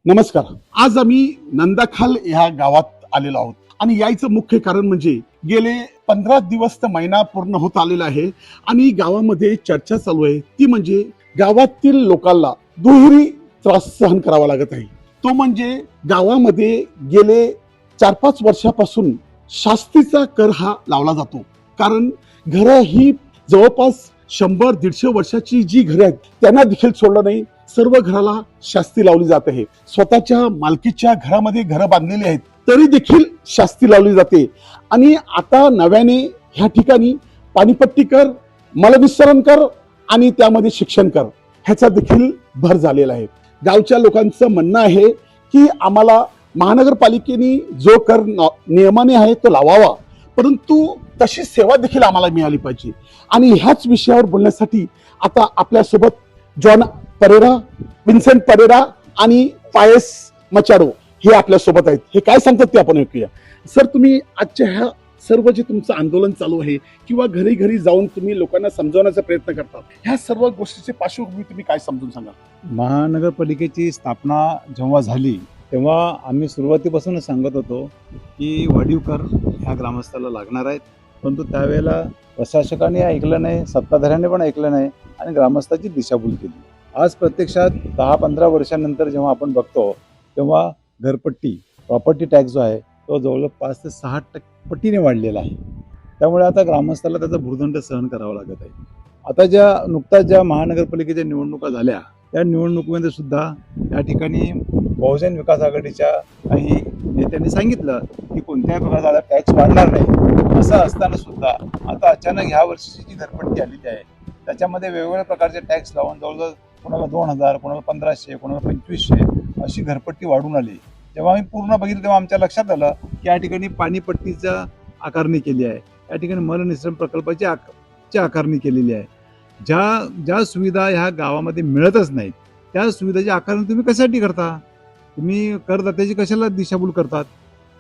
नमस्कार. आज आम्ही नंदाखाल ह्या गावात आलेलो आहोत आणि यायचं मुख्य कारण म्हणजे गेले 15 दिवस तर महिना पूर्ण होत आलेला आहे आणि गावामध्ये चर्चा चालू आहे ती म्हणजे गावातील लोकांना दुहेरी त्रास सहन करावा लागत आहे. तो म्हणजे गावामध्ये गेले 4-5 वर्षापासून शास्तीचा कर हा लावला जातो. कारण घरं ही जवळपास 100-150 वर्षाची जी घरं आहेत त्यांना देखील सोडलं नाही. सर्व घराला शास्ती लावली जात आहे. स्वतःच्या मालकीच्या घरामध्ये घरं बांधलेली आहेत तरी देखील शास्ती लावली जाते. आणि आता नव्याने ह्या ठिकाणी पाणीपट्टी कर, मलविसर्जन कर आणि त्यामध्ये शिक्षण कर ह्याचा देखील भर झालेला आहे. गावच्या लोकांचं म्हणणं आहे की आम्हाला महानगरपालिकेने जो कर नियमाने आहे तो लावावा, परंतु तशी सेवा देखील आम्हाला मिळाली पाहिजे. आणि ह्याच विषयावर बोलण्यासाठी आता आपल्यासोबत जॉन परेरा, विन्सेंट परेरा आणि पायस मचाडो हे आपल्या सोबत आहेत. हे काय सांगतात ते आपण ऐकूया. सर, तुम्ही आजच्या ह्या सर्व जे तुमचं आंदोलन चालू आहे किंवा घरी घरी जाऊन तुम्ही लोकांना समजवण्याचा प्रयत्न करता, ह्या सर्व गोष्टीची पार्श्वभूमी तुम्ही काय समजून सांगा? महानगरपालिकेची स्थापना जेव्हा झाली तेव्हा आम्ही सुरुवातीपासूनच सांगत होतो की वाढीव कर ह्या ग्रामस्थाला लागणार आहेत, परंतु त्यावेळेला प्रशासकाने ऐकलं नाही, सत्ताधाऱ्याने पण ऐकलं नाही आणि ग्रामस्थाची दिशाभूल केली. आज प्रत्यक्षात 10-15 वर्षांनंतर जेव्हा आपण बघतो तेव्हा घरपट्टी, प्रॉपर्टी टॅक्स जो आहे तो जवळजवळ 5 ते 6 पटीने वाढलेला आहे. त्यामुळे आता ग्रामस्थाला त्याचा भुर्दंड सहन करावा लागत आहे. आता नुकताच ज्या महानगरपालिकेच्या निवडणुका झाल्या त्या निवडणुकीमध्ये सुद्धा या ठिकाणी बहुजन विकास आघाडीच्या काही नेत्यांनी सांगितलं की कोणत्याही प्रकारचा टॅक्स वाढणार नाही. असं असताना सुद्धा आता अचानक ह्या वर्षीची जी घरपट्टी आलेली आहे त्याच्यामध्ये वेगवेगळ्या प्रकारचे टॅक्स लावून जवळजवळ कोणाला 2000, कोणाला 1500, कोणाला 2500 अशी घरपट्टी वाढून आली. जेव्हा आम्ही पूर्ण बघितलं तेव्हा आमच्या लक्षात आलं की या ठिकाणी पाणीपट्टीचा आकारणी केली आहे, या ठिकाणी मलनिःसरण प्रकल्पाची आकारणी केलेली आहे. ज्या सुविधा ह्या गावामध्ये मिळतच नाहीत त्या सुविधाची आकारणी तुम्ही कशासाठी करता? तुम्ही करदात्याची कशाला दिशाभूल करतात?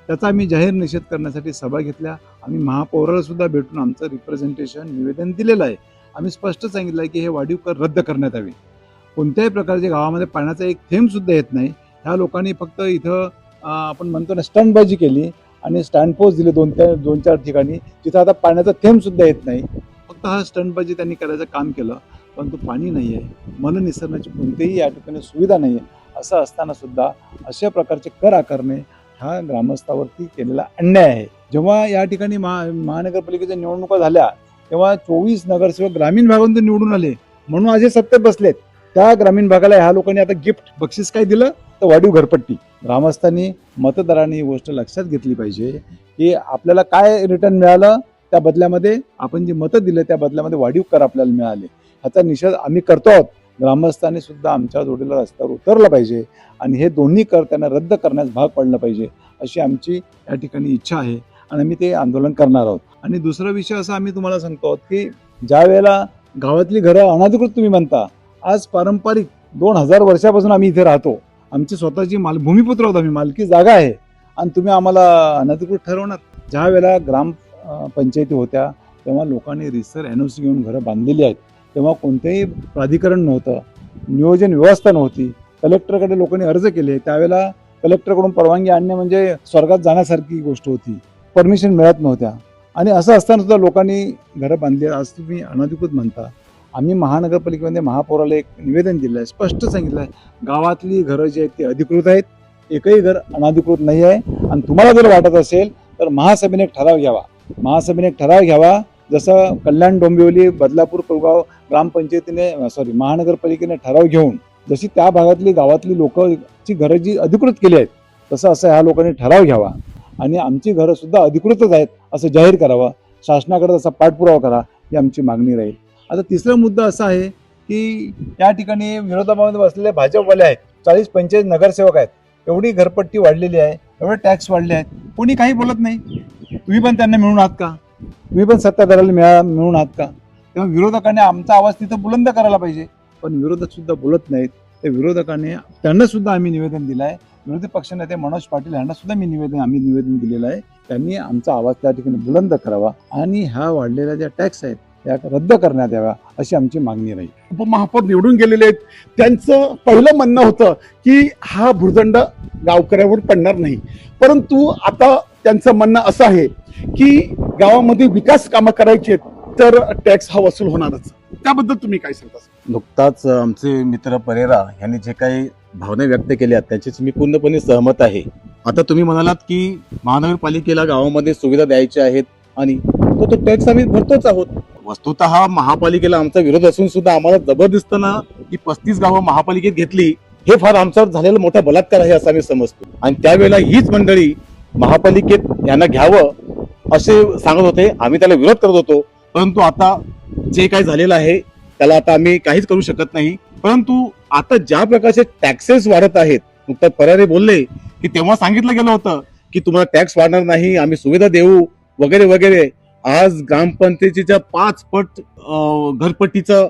त्याचा आम्ही जाहीर निषेध करण्यासाठी सभा घेतल्या. आम्ही महापौराला सुद्धा भेटून आमचं रिप्रेझेंटेशन निवेदन दिलेलं आहे. आम्ही स्पष्ट सांगितलं आहे की हे वाढीव कर रद्द करण्यात यावे. कोणत्याही प्रकारच्या गावामध्ये पाण्याचा एक थेंब सुद्धा येत नाही. ह्या लोकांनी फक्त इथं आपण म्हणतो ना स्टंटबाजी केली आणि स्टँड पोस्ट दिले 2-4 ठिकाणी जिथं आता पाण्याचा थेंब सुद्धा येत नाही. फक्त हा स्टंटबाजी त्यांनी करायचं काम केलं, परंतु पाणी नाही आहे, मलनिःसरणाची कोणतीही या ठिकाणी सुविधा नाही आहे. असं असताना सुद्धा अशा प्रकारचे कर आकारणे हा ग्रामस्थावरती केलेला अन्याय आहे. जेव्हा या ठिकाणी महानगरपालिकेच्या निवडणुका झाल्या तेव्हा 24 नगरसेवक ग्रामीण भागातून निवडून आले म्हणून आज हे सत्तेत बसलेत. त्या ग्रामीण भागाला ह्या लोकांनी आता गिफ्ट बक्षीस काय दिलं तर वाढीव घरपट्टी. ग्रामस्थांनी मतदारांनी ही गोष्ट लक्षात घेतली पाहिजे की आपल्याला काय रिटर्न मिळालं, त्या बदल्यामध्ये आपण जी मतं दिलं त्या बदल्यामध्ये वाढीव कर आपल्याला मिळाले. ह्याचा निषेध आम्ही करतो आहोत. ग्रामस्थांनी सुद्धा आमच्या जोडीला रस्त्यावर उतरलं पाहिजे आणि हे दोन्ही कर त्यांना रद्द करण्यास भाग पडलं पाहिजे अशी आमची या ठिकाणी इच्छा आहे आणि आम्ही ते आंदोलन करणार आहोत. आणि दुसरा विषय असा आम्ही तुम्हाला सांगतो की ज्या वेळेला गावातली घरं अनधिकृत तुम्ही म्हणता, आज पारंपरिक 2000 वर्षापासून आम्ही इथे राहतो. आमची स्वतःची भूमिपुत्र आहोत आम्ही, मालकी जागा आहे आणि तुम्ही आम्हाला अनधिकृत ठरवणार? ज्या वेळेला ग्रामपंचायती होत्या तेव्हा लोकांनी रिसर NOC घेऊन घरं बांधलेली आहेत. तेव्हा कोणतेही प्राधिकरण नव्हतं, नियोजन व्यवस्था नव्हती. कलेक्टरकडे लोकांनी अर्ज केले, त्यावेळेला कलेक्टरकडून परवानगी आणणे म्हणजे स्वर्गात जाण्यासारखी गोष्ट होती. परमिशन मिळत नव्हत्या आणि असं असताना सुद्धा लोकांनी घरं बांधली. आज तुम्ही अनधिकृत म्हणता. आम्ही महानगरपालिकेमध्ये महापौराला एक निवेदन दिलं आहे, स्पष्ट सांगितलं आहे गावातली घरं जी आहेत ती अधिकृत आहेत, एकही घर अनधिकृत नाही आहे. आणि तुम्हाला जर वाटत असेल तर महासभेने एक ठराव घ्यावा. महासभेने एक ठराव घ्यावा जसं कल्याण, डोंबिवली, बदलापूर, कुळगाव महानगरपालिकेने ठराव घेऊन जशी त्या भागातली गावातली लोकांची घरं जी अधिकृत केली आहेत तसं ह्या लोकांनी ठराव घ्यावा आणि आमची घरं सुद्धा अधिकृतच आहेत असं जाहीर करावं. शासनाकडे तसा पाठपुरावा करा ही आमची मागणी राहील. आता तिसरा मुद्दा असा आहे की या ठिकाणी विरोधामध्ये बसलेले भाजपवाले आहेत, 40-45 नगरसेवक आहेत. एवढी घरपट्टी वाढलेली आहे, एवढे टॅक्स वाढले आहेत, कोणी काही बोलत नाही. तुम्ही पण त्यांना मिळून आहात का? तुम्ही पण सत्ताधाऱ्याला मिळून आहात का? तेव्हा विरोधकांनी आमचा आवाज तिथं बुलंद करायला पाहिजे, पण विरोधक सुद्धा बोलत नाहीत. त्या विरोधकांनी त्यांना सुद्धा आम्ही निवेदन दिलं आहे. विरोधी पक्षनेते मनोज पाटील यांना सुद्धा आम्ही निवेदन दिलेलं आहे. त्यांनी आमचा आवाज त्या ठिकाणी बुलंद करावा आणि ह्या वाढलेल्या ज्या टॅक्स आहेत त्या रद्द करण्यात याव्या अशी आमची मागणी राहील. उपमहापौर निवडून गेलेले आहेत, त्यांचं पहिलं म्हणणं होतं की हा भुर्दंड गावकऱ्यावर पडणार नाही, परंतु आता त्यांचं म्हणणं असं आहे की गावामध्ये विकास कामं करायची आहेत तर टॅक्स हा वसूल होणारच. त्याबद्दल तुम्ही काय सांगता? नुकताच आमचे मित्र परेरा यांनी जे काही भावना व्यक्त केल्या त्याचीच मी पूर्णपणे सहमत आहे. आता तुम्ही म्हणालात की महानगरपालिकेला गावामध्ये सुविधा द्यायच्या आहेत आणि तो टॅक्स आम्ही भरतोच आहोत. वस्तुतः महापालिकेला आमचा विरोध असून सुद्धा आम्हाला जबरदस्तीनं ही 35 गावं महापालिकेत घेतली, हे फार आमच्यावर झालेला मोठा बलात्कार आहे असं आम्ही समजतो. आणि त्यावेळेला हीच मंडळी महापालिकेत यांना घ्यावं असे सांगत होते, आम्ही त्याला विरोध करत होतो. परंतु आता जे काही झालेलं आहे त्याला आता आम्ही काहीच करू शकत नाही. परंतु आता ज्या प्रकारचे टॅक्सेस वाढत आहेत, नुकताच परारे बोलले की तेव्हा सांगितलं गेलं होतं की तुम्हाला टॅक्स वाढणार नाही, आम्ही सुविधा देऊ वगैरे वगैरे. आज ग्रामपंचायतीच्या 5 पट घरपट्टीचा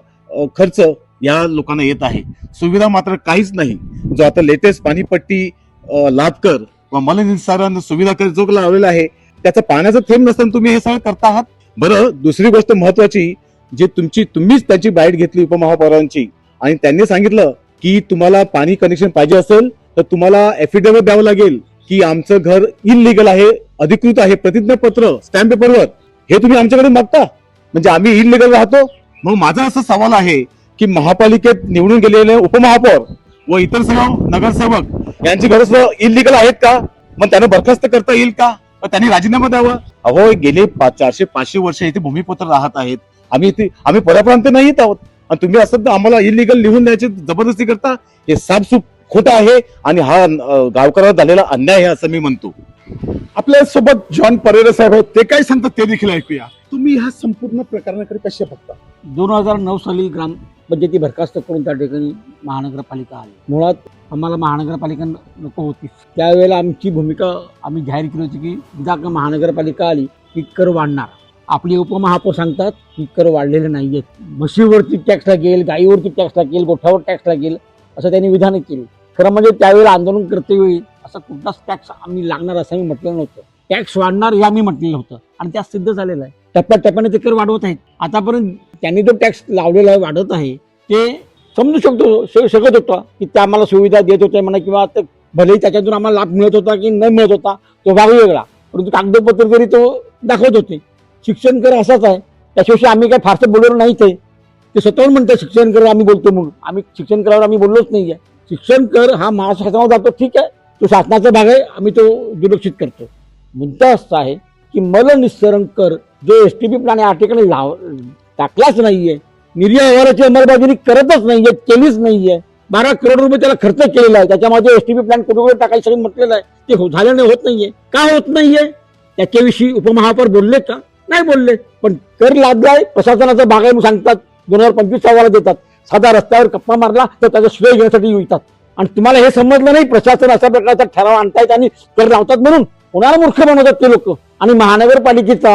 खर्च या लोकांना येत आहे, सुविधा मात्र काहीच नाही. जो आता लेटेस्ट पाणीपट्टी लाभकर व मलनिस्सारण सुविधा कर जो लावलेला आहे त्याचं पाण्याचं थेंब नसताना तुम्ही हे सगळं करता आहात. बरं, दुसरी गोष्ट महत्वाची, जे तुम्हीच त्याची बाईट घेतली उपमहापौरांची आणि त्यांनी सांगितलं की तुम्हाला पाणी कनेक्शन पाहिजे असेल तर तुम्हाला एफिडेव्हिट द्यावं लागेल की आमचं घर इनलिगल आहे, अधिकृत आहे, प्रतिज्ञापत्र स्टॅम्प पेपरवर, हे तुम्ही आमच्याकडे मागता म्हणजे आम्ही इनलिगल राहतो. मग माझा असा सवाल आहे की महापालिकेत निवडून गेलेले उपमहापौर व इतर सर्व नगरसेवक यांची घरं इनलिगल आहेत का? मग त्यांना बरखास्त करता येईल का? त्यांनी राजीनामा द्यावा. अहो, गेले 400-500 वर्ष इथे भूमिपुत्र राहत आहेत, आम्ही परप्रांत नाही येत आहोत आणि तुम्ही असं आम्हाला इलिगल लिहून द्यायची जबरदस्ती करता, हे साफसूप खोटं आहे आणि हा गावकऱ्यावर झालेला अन्याय आहे असं मी म्हणतो. आपल्या सोबत जॉन परेरा साहेब आहेत, ते काय सांगतात ते देखील ऐकूया. तुम्ही ह्या संपूर्ण प्रकरणाकडे कसे बघता? 2009 साली ग्रामपंचायती बरखास्त करून त्या ठिकाणी महानगरपालिका आली. मुळात आम्हाला महानगरपालिका नको होती. त्यावेळेला आमची भूमिका आम्ही जाहीर केली होती की एकदा का महानगरपालिका आली की कर वाढणार. आपले उपमहापौर सांगतात की कर वाढलेले नाही आहेत, म्हशीवरती टॅक्स लागेल, गाईवरती टॅक्स लागेल, गोठ्यावर टॅक्स लागेल असं त्यांनी विधान केली. खरं म्हणजे त्यावेळेला आंदोलन करतेवेळी असा कुठलाच टॅक्स आम्ही लागणार असं आम्ही म्हटलं नव्हतं. टॅक्स वाढणार हे आम्ही म्हटलेलं होतं आणि त्या सिद्ध झालेलं आहे. टप्प्याटप्प्याने ते कर वाढवत आहेत. आतापर्यंत त्यांनी जो टॅक्स लावलेला आहे, वाढत आहे, ते समजू शकत होता की ते आम्हाला सुविधा देत होते म्हणा किंवा भलेही त्याच्यातून आम्हाला लाभ मिळत होता की न मिळत होता तो भाग वेगळा, परंतु कागदपत्र तरी तो दाखवत होते. शिक्षण कर असाच आहे, त्याच्याविषयी आम्ही काय फारसं बोललो नाहीच आहे. ते स्वतःहून म्हणतात शिक्षण कर आम्ही बोलतो म्हणून. आम्ही शिक्षण करावर आम्ही बोललोच नाही आहे. शिक्षण कर हा महाराष्ट्र शासनावर जातो, ठीक आहे, तो शासनाचा भाग आहे, आम्ही तो दुर्लक्षित करतो. मुद्दा असा आहे की मलनिस्सरण कर जो एसटीपी प्लॅन या ठिकाणी टाकलाच नाहीये, निर्यात व्यवहाराची अंमलबजावणी करतच नाहीये, केलीच नाहीये. 12 करोड रुपये त्याला खर्च केलेला आहे, त्याच्यामध्ये एसटीपी प्लॅन कुठे टाकायचं म्हटलेलं आहे, ते झाल्याने होत नाहीये. का होत नाहीये त्याच्याविषयी उपमहापौर बोलले का? नाही बोलले. पण कर लादलाय, प्रशासनाचा भाग आहे म्हणून सांगतात, 2025 अहवाला देतात. साधा रस्त्यावर कप्पा मारला तर त्याचा श्रेय घेण्यासाठी येतात. आणि तुम्हाला हे समजलं नाही प्रशासन अशा प्रकारचा ठराव आणतायत आणि कर लावतात म्हणून कोणाला मूर्ख बनवतात ते लोक. आणि महानगरपालिकेचा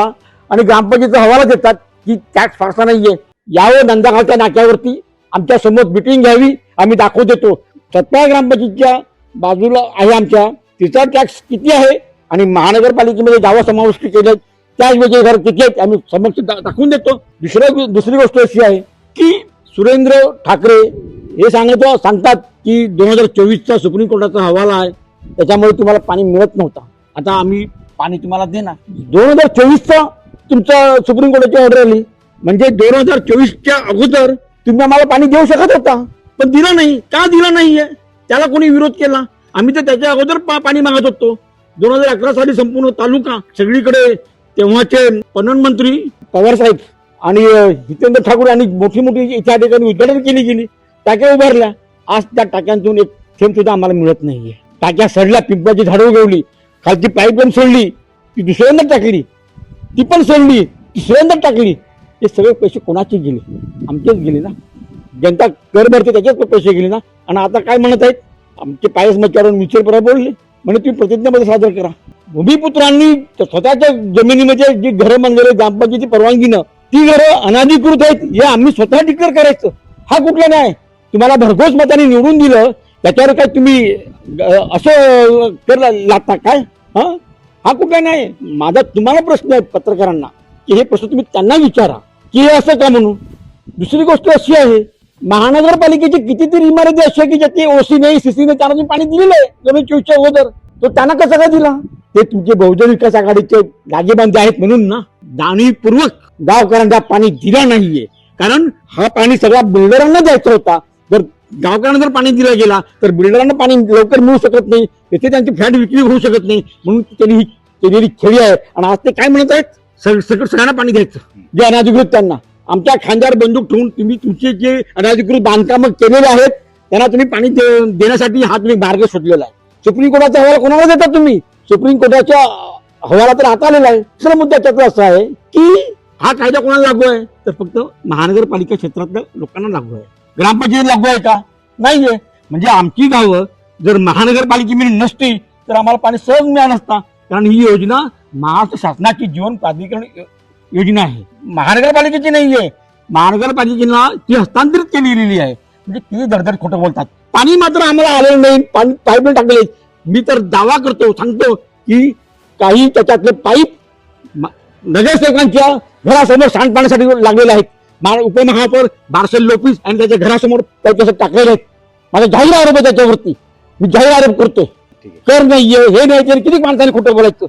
आणि ग्रामपंचायतीचा हवाला देतात की टॅक्स फारसा नाहीये, यावं नंदाखालच्या नाक्यावरती आमच्या समोर मिटिंग घ्यावी, आम्ही दाखवून देतो. सत्ता ग्रामपंचायतीच्या बाजूला आहे आमच्या, तिचा टॅक्स किती आहे आणि महानगरपालिकेमध्ये गावं समाविष्ट केले त्याच वेगळे घर किती आहेत आम्ही समक्ष दाखवून देतो. दुसरी गोष्ट अशी आहे की सुरेंद्र ठाकरे हे सांगतात की 2024चा सुप्रीम कोर्टाचा हवाला आहे, त्याच्यामुळे तुम्हाला पाणी मिळत नव्हता, आता आम्ही पाणी तुम्हाला देणार. 2024चा तुमचा सुप्रीम कोर्टाची ऑर्डर आली म्हणजे 2024च्या अगोदर तुम्ही आम्हाला पाणी देऊ शकत होता, पण दिलं नाही. का दिलं नाहीये त्याला कोणी विरोध केला? आम्ही तर त्याच्या अगोदर पाणी मागत होतो. 2011 साली संपूर्ण तालुका सगळीकडे तेव्हाचे पणन मंत्री पवार साहेब आणि हितेंद्र ठाकूर यांनी मोठी त्या ठिकाणी उद्घाटन केली गेली, टाक्या उभारल्या. आज त्या टाक्यांतून एक थेंब सुद्धा आम्हाला मिळत नाहीये. टाक्या सडल्या, पिंपळाची झाडं उगवली, खालची पाईपलाईन सोडली, ती दुसऱ्यांदा टाकली, ती पण सोडली, तिसऱ्यांदा टाकली. हे सगळे पैसे कोणाचे गेले? आमचेच गेले ना. जनता कर भरते त्याचेच पैसे गेले ना. आणि आता काय म्हणत आहेत, आमचे पायस मच्छावरून म्युच्युअल फंड बोलले म्हणजे तुम्ही प्रतिज्ञापत्र सादर करा. भूमिपुत्रांनी स्वतःच्या जमिनीमध्ये जी घरं बांधलेली ग्रामपंचायतीची परवानगीनं, ती घरं अनाधिकृत आहेत हे आम्ही स्वतः डिक्लेअर करायचं, हा कुठला न्याय? तुम्हाला भरघोस मताने निवडून दिलं त्याच्यावर काय तुम्ही असं कर लागता काय? हा कुठला न्याय? माझा तुम्हाला प्रश्न आहे पत्रकारांना की हे प्रश्न तुम्ही त्यांना विचारा की हे असं का म्हणून. दुसरी गोष्ट अशी आहे, महानगरपालिकेची कितीतरी इमारती अशी आहे की ज्याची ओसी नाही, सीसी नाही, त्यांना तुम्ही पाणी दिलेलं आहे 2024च्या अगोदर. तो त्यांना कसं काय दिला? ते तुमचे बहुजन विकास आघाडीचे जागेबांधे आहेत म्हणून ना, जाणीवपूर्वक गावकऱ्यांना पाणी दिलं नाहीये. कारण हा पाणी सगळा बिल्डरांना द्यायचा होता. जर गावकऱ्यांना जर पाणी दिलं गेला तर बिल्डरांना पाणी लवकर मिळू शकत नाही, तिथे त्यांची फ्लॅट विक्री होऊ शकत नाही. म्हणून त्यांनी ही केलेली खेळी आहे. आणि आज ते काय म्हणत आहेत, सगळ्यांना पाणी द्यायचं जे अनाधिकृत. त्यांना आमच्या खांद्यावर बंदूक ठेवून तुम्ही तुमचे जे अनाधिकृत बांधकामं केलेले आहेत त्यांना तुम्ही पाणी देण्यासाठी हा तुम्ही मार्ग शोधलेला आहे. सुप्रीम कोर्टाचा अहवाल कोणाला देता तुम्ही? सुप्रीम कोर्टाच्या हवाला तर आता आलेला आहे. दुसरा मुद्दा त्याचा असा आहे की हा कायदा कोणाला लागू आहे? तर फक्त महानगरपालिका क्षेत्रातल्या लोकांना लागू आहे. ग्रामपंचायत लागू आहे का? नाहीये. म्हणजे आमची गावं जर महानगरपालिकेमध्ये नसती तर आम्हाला पाणी सहज मिळालं असता. कारण ही योजना महाराष्ट्र शासनाची जीवन प्राधिकरण योजना आहे, महानगरपालिकेची नाहीये. महानगरपालिकेला ती हस्तांतरित केलेली आहे. म्हणजे किती धडधड खोटं बोलतात. पाणी मात्र आम्हाला आलेलं नाही, पाणी पाईपलाईन टाकले. मी तर दावा करतो, सांगतो की काही त्याच्यातले पाईप नगरसेवकांच्या घरासमोर सांडपाण्यासाठी लागलेले आहेत. उपमहापौर बार्सल लोपिस आणि त्याच्या घरासमोर पैसे टाकलेले आहेत. माझा जाहीर आरोप आहे त्याच्यावरती. मी जाहीर आरोप करतो. कर नाहीये, हे नाही, तरी किती माणसाने खोटं बोलायचं.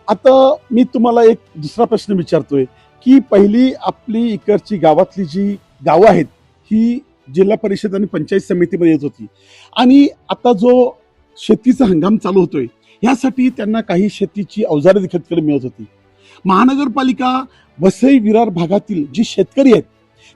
आता मी तुम्हाला एक दुसरा प्रश्न विचारतोय की पहिली आपली इकडची गावातली जी गावं आहेत ही जिल्हा परिषद आणि पंचायत समितीमध्ये येत होती, आणि आता जो शेतीचा हंगाम चालू होतोय यासाठी त्यांना काही शेतीची अवजारे देखील तिकडे मिळत होती. महानगरपालिका वसई विरार भागातील जी शेतकरी आहेत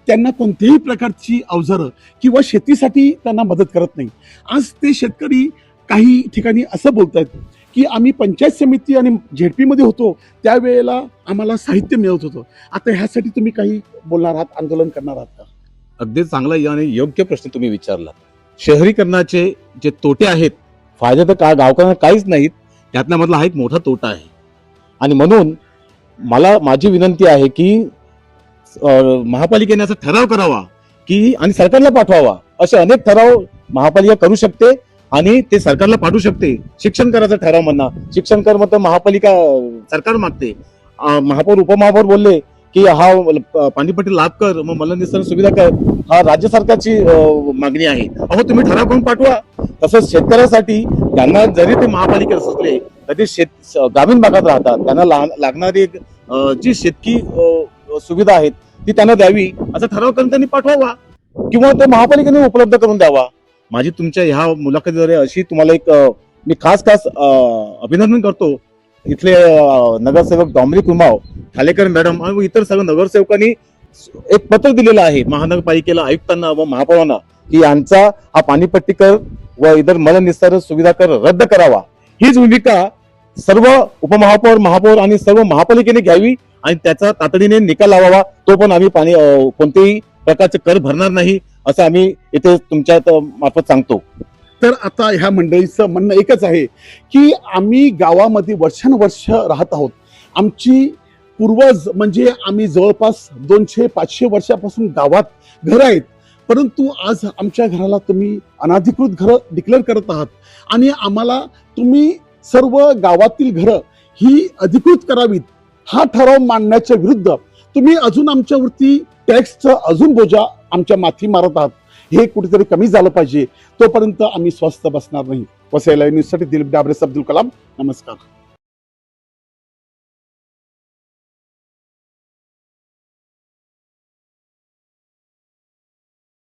त्यांना कोणत्याही प्रकारची अवजारं किंवा शेतीसाठी त्यांना मदत करत नाही. आज ते शेतकरी काही ठिकाणी असं बोलत आहेत की आम्ही पंचायत समिती आणि झेडपीमध्ये होतो त्यावेळेला आम्हाला साहित्य मिळत होतं. आता ह्यासाठी तुम्ही काही बोलणार आहात, आंदोलन करणार आहात का? अगदी चांगला आणि योग्य प्रश्न तुम्ही विचारला. शहरीकरणाचे जे तोटे आहेत, फायदे तर गावकऱ्यांना काहीच नाहीत, त्यातला मधला हा एक मोठा तोटा आहे. आणि म्हणून माझी विनंती आहे की महापालिकेने असा ठराव करावा की आणि सरकारला पाठवावा. असे अनेक ठराव महापालिका करू शकते आणि ते सरकारला पाठवू शकते. शिक्षण करायचा ठराव म्हणा, शिक्षण कर मग महापालिका सरकार मागते. महापौर उपमहापौर बोलले की हा पाणीपट्टी लाभ कर, मग मलनिस्तारण सुविधा कर, हा राज्य सरकारची मागणी आहे. अहो तुम्ही ठराव करून पाठवा. तसंच शेतकऱ्यासाठी त्यांना जरी ते महापालिकेत असले तरी ग्रामीण भागात राहतात, त्यांना लागणारी जी शेतकी सुविधा आहेत ती त्यांना द्यावी असा ठराव करून त्यांनी पाठवावा किंवा ते महापालिकेने उपलब्ध करून द्यावा. माझी तुमच्या ह्या मुलाखतीद्वारे अशी तुम्हाला एक मी खास अभिनंदन करतो. इथले नगरसेवक डॉमिनिक उमाव, ठालेकर मॅडम आणि इतर सगळ्या नगरसेवकांनी एक पत्र दिलेलं आहे महानगरपालिकेला, आयुक्तांना व महापौरांना की यांचा हा पाणीपट्टी कर व इतर मलनिस्तारण सुविधा कर रद्द करावा. हीच भूमिका सर्व उपमहापौर, महापौर आणि सर्व महापालिकेने घ्यावी आणि त्याचा तातडीने निकाल लावावा. तो पण आम्ही कोणतेही प्रकारचे कर भरणार नाही असं आम्ही इथे तुमच्या मार्फत सांगतो. तर आता ह्या मंडळीचं म्हणणं एकच आहे की आम्ही गावामध्ये वर्षानुवर्ष राहत आहोत. आमची पूर्वज म्हणजे आम्ही जवळपास 200-500 वर्षापासून गावात घरं आहेत, परंतु आज आमच्या घराला तुम्ही अनाधिकृत घरं डिक्लेअर करत आहात आणि आम्हाला तुम्ही सर्व गावातील घरं ही अधिकृत करावीत हा ठराव मांडण्याच्या विरुद्ध तुम्ही अजून आमच्यावरती टॅक्सचा अजून बोजा आमच्या माथी मारत आहात. हे कुठेतरी कमी झालं पाहिजे. तोपर्यंत आम्ही स्वस्थ बसणार नाही. वसई लाईव्ह न्यूजसाठी दिलीप डाबरे, अब्दुल कलाम. नमस्कार.